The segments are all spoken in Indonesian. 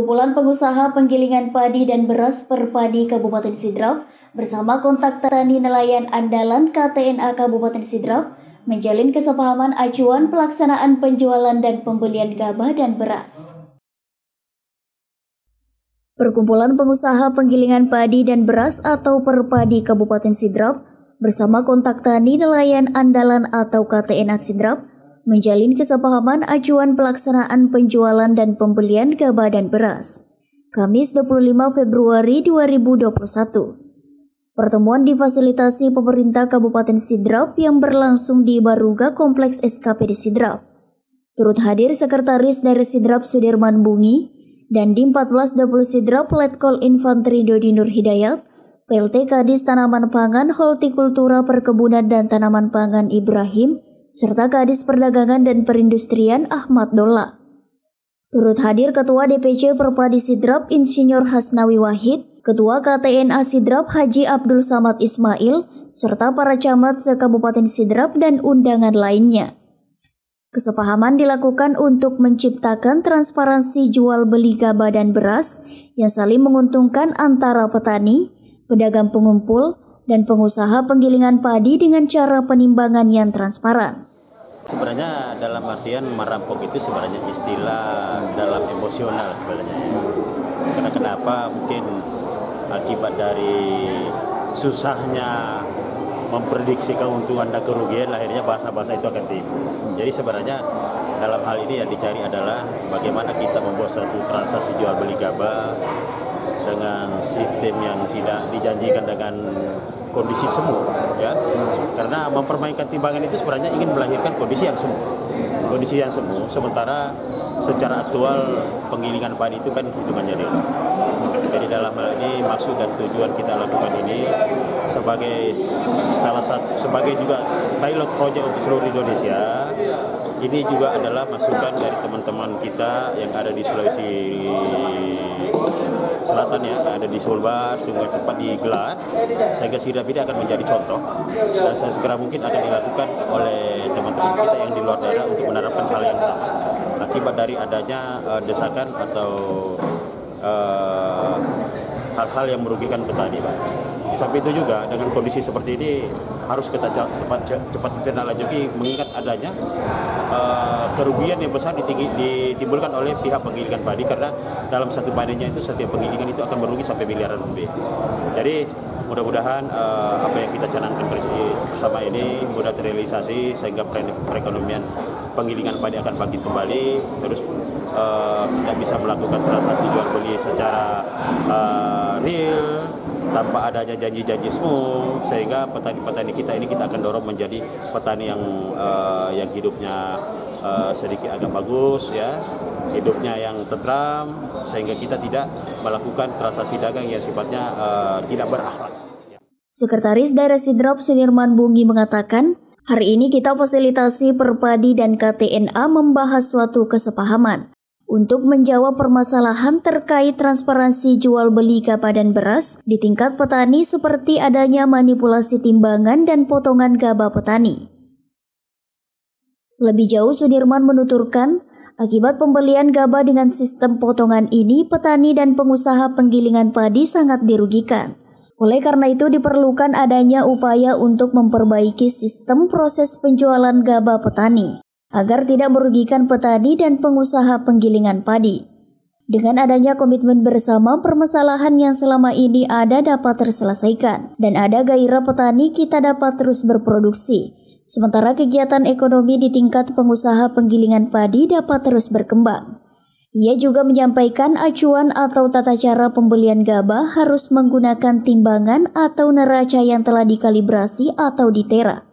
Perkumpulan Pengusaha Penggilingan Padi dan Beras Perpadi Kabupaten Sidrap bersama Kontak Tani Nelayan Andalan KTNA Kabupaten Sidrap menjalin kesepahaman acuan pelaksanaan penjualan dan pembelian gabah dan beras. Perkumpulan Pengusaha Penggilingan Padi dan Beras atau Perpadi Kabupaten Sidrap bersama Kontak Tani Nelayan Andalan atau KTNA Sidrap menjalin kesepahaman acuan pelaksanaan penjualan dan pembelian gabah dan beras. Kamis 25 Februari 2021. Pertemuan difasilitasi pemerintah Kabupaten Sidrap yang berlangsung di Baruga Kompleks SKPD Sidrap. Turut hadir Sekretaris dari Sidrap Sudirman Bungi dan Dim 14 Dapul Sidrap Letkol Infanteri Dodi Nur Hidayat, PLT Kadis Tanaman Pangan Hortikultura Perkebunan dan Tanaman Pangan Ibrahim, serta Kadis Perdagangan dan Perindustrian Ahmad Dolla. Turut hadir Ketua DPC Perpadi Sidrap Insinyur Hasnawi Wahid, Ketua KTNA Sidrap Haji Abdul Samad Ismail, serta para camat se-Kabupaten Sidrap dan undangan lainnya. Kesepahaman dilakukan untuk menciptakan transparansi jual beli gabah dan beras yang saling menguntungkan antara petani, pedagang pengumpul, dan pengusaha penggilingan padi dengan cara penimbangan yang transparan. Sebenarnya dalam artian merampok itu sebenarnya istilah dalam emosional sebenarnya. Karena kenapa? Mungkin akibat dari susahnya memprediksi keuntungan dan kerugian, akhirnya bahasa-bahasa itu akan timbul. Jadi sebenarnya dalam hal ini yang dicari adalah bagaimana kita membuat satu transaksi jual beli gabah dengan sistem yang tidak dijanjikan dengan kondisi semu, ya. Karena mempermainkan timbangan itu sebenarnya ingin melahirkan kondisi yang semu. Kondisi yang semu, sementara secara aktual penggilingan padi itu kan hitungannya real. Jadi dalam hal ini maksud dan tujuan kita lakukan ini sebagai salah satu, sebagai juga pilot project untuk seluruh Indonesia. Ini juga adalah masukan dari teman-teman kita yang ada di Sulawesi Selatan, ya, ada di Sulbar, Sungai Cepat, di Gelat, sehingga Sidrap ini akan menjadi contoh dan segera mungkin akan dilakukan oleh teman-teman kita yang di luar daerah untuk menerapkan hal yang sama akibat dari adanya desakan atau hal-hal yang merugikan petani, Pak. Di samping itu juga dengan kondisi seperti ini harus kita cepat ditindaklanjuti mengingat adanya kerugian yang besar ditimbulkan oleh pihak penggilingan padi, karena dalam satu panennya itu setiap penggilingan itu akan merugi sampai miliaran lebih. Jadi mudah-mudahan apa yang kita canangkan bersama ini mudah terrealisasi sehingga perekonomian penggilingan padi akan bangkit kembali, terus kita bisa melakukan transaksi jual beli secara real tanpa adanya janji-janji semu, sehingga petani-petani kita ini kita akan dorong menjadi petani yang hidupnya sedikit agak bagus, ya, hidupnya yang tentram, sehingga kita tidak melakukan transaksi dagang yang sifatnya tidak berakhlak. Sekretaris Daerah Sidrap Sudirman Bungi mengatakan, hari ini kita fasilitasi Perpadi dan KTNA membahas suatu kesepahaman untuk menjawab permasalahan terkait transparansi jual beli gabah dan beras di tingkat petani seperti adanya manipulasi timbangan dan potongan gabah petani. Lebih jauh, Sudirman menuturkan, akibat pembelian gabah dengan sistem potongan ini, petani dan pengusaha penggilingan padi sangat dirugikan. Oleh karena itu diperlukan adanya upaya untuk memperbaiki sistem proses penjualan gabah petani agar tidak merugikan petani dan pengusaha penggilingan padi. Dengan adanya komitmen bersama, permasalahan yang selama ini ada dapat terselesaikan dan ada gairah petani kita dapat terus berproduksi. Sementara kegiatan ekonomi di tingkat pengusaha penggilingan padi dapat terus berkembang. Ia juga menyampaikan acuan atau tata cara pembelian gabah harus menggunakan timbangan atau neraca yang telah dikalibrasi atau ditera.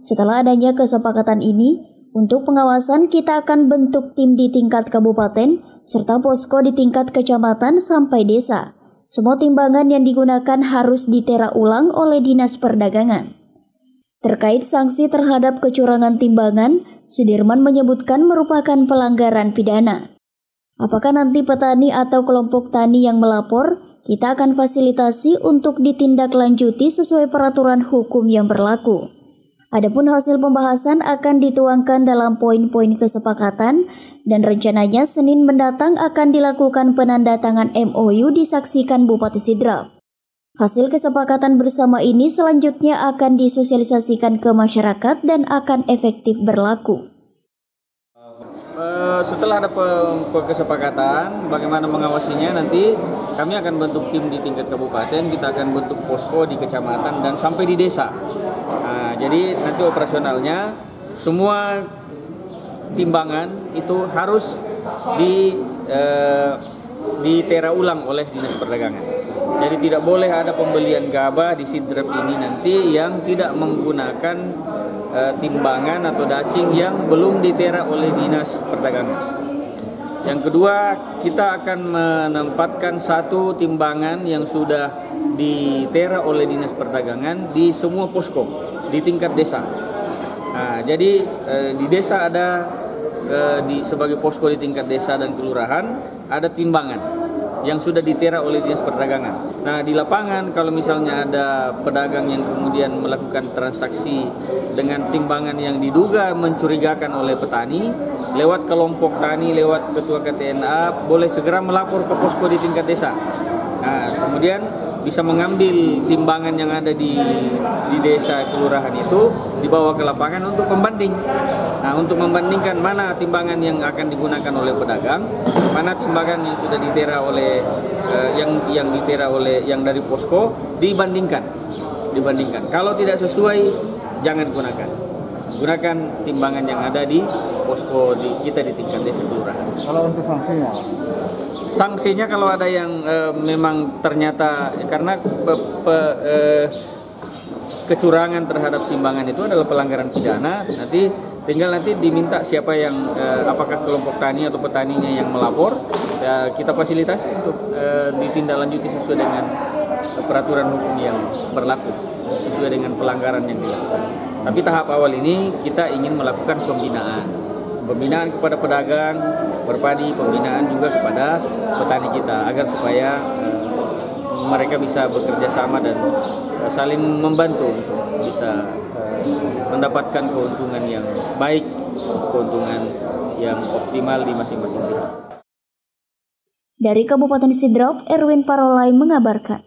Setelah adanya kesepakatan ini, untuk pengawasan kita akan bentuk tim di tingkat kabupaten serta posko di tingkat kecamatan sampai desa. Semua timbangan yang digunakan harus ditera ulang oleh Dinas Perdagangan. Terkait sanksi terhadap kecurangan timbangan, Sudirman menyebutkan merupakan pelanggaran pidana. Apakah nanti petani atau kelompok tani yang melapor, kita akan fasilitasi untuk ditindaklanjuti sesuai peraturan hukum yang berlaku. Adapun hasil pembahasan akan dituangkan dalam poin-poin kesepakatan dan rencananya Senin mendatang akan dilakukan penandatangan MOU disaksikan Bupati Sidrap. Hasil kesepakatan bersama ini selanjutnya akan disosialisasikan ke masyarakat dan akan efektif berlaku. Setelah ada kesepakatan bagaimana mengawasinya, nanti kami akan bentuk tim di tingkat kabupaten, kita akan bentuk posko di kecamatan dan sampai di desa. Nah, jadi nanti operasionalnya semua timbangan itu harus ditera ulang oleh Dinas Perdagangan. Jadi tidak boleh ada pembelian gabah di Sidrap ini nanti yang tidak menggunakan timbangan atau dacing yang belum ditera oleh Dinas Perdagangan. Yang kedua, kita akan menempatkan satu timbangan yang sudah ditera oleh Dinas Perdagangan di semua posko di tingkat desa. Nah, jadi di desa ada sebagai posko di tingkat desa dan kelurahan ada timbangan yang sudah ditera oleh Dinas Perdagangan. Nah, di lapangan kalau misalnya ada pedagang yang kemudian melakukan transaksi dengan timbangan yang diduga mencurigakan oleh petani, lewat kelompok tani, lewat ketua KTNA, boleh segera melapor ke posko di tingkat desa. Nah, kemudian bisa mengambil timbangan yang ada di desa kelurahan itu, dibawa ke lapangan untuk pembanding. Nah, untuk membandingkan mana timbangan yang akan digunakan oleh pedagang, mana timbangan yang sudah ditera oleh yang ditera oleh yang dari posko, dibandingkan. Kalau tidak sesuai, jangan gunakan. Gunakan timbangan yang ada di posko kita di tingkat desa kelurahan. Kalau untuk sanksinya? Sanksinya kalau ada yang memang ternyata karena kecurangan terhadap timbangan itu adalah pelanggaran pidana, tinggal diminta siapa yang apakah kelompok tani atau petaninya yang melapor, ya, kita fasilitasi untuk ditindaklanjuti sesuai dengan peraturan hukum yang berlaku, sesuai dengan pelanggaran yang dilakukan. Tapi tahap awal ini kita ingin melakukan pembinaan kepada pedagang berpadi, pembinaan juga kepada petani kita agar supaya mereka bisa bekerja sama dan saling membantu untuk bisa mendapatkan keuntungan yang baik, keuntungan yang optimal di masing-masing pihak. Dari Kabupaten Sidrap, Erwin Parolai mengabarkan.